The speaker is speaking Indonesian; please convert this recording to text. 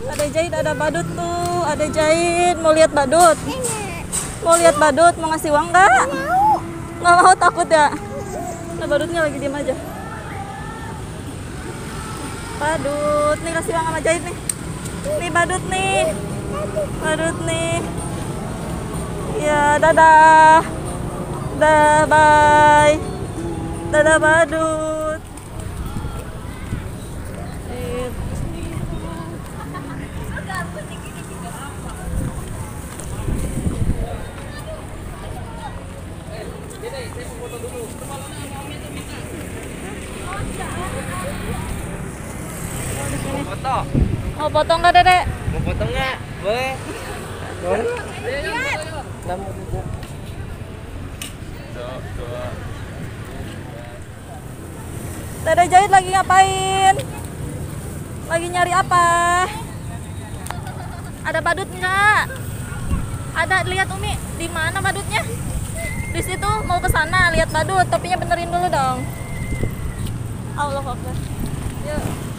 Ada jahit, ada badut tuh. Ada jahit. Mau lihat badut? Mau lihat badut? Mau ngasih uang nggak? Nggak mau, takut ya? Nah, badutnya lagi diam aja. Badut, nih kasih uang sama jahit nih. Nih badut nih. Badut nih. Ya, dadah. Dadah, bye. Dadah badut. Foto. Mau foto nggak, Dedek? Mau foto nggak? Boleh. Boleh. Dede jahit lagi ngapain? Lagi nyari apa? Ada badut nggak? Ada, lihat Umi. Di mana badutnya? Di situ, mau ke sana lihat badut. Topinya benerin dulu dong. Allah Akbar. Yuk.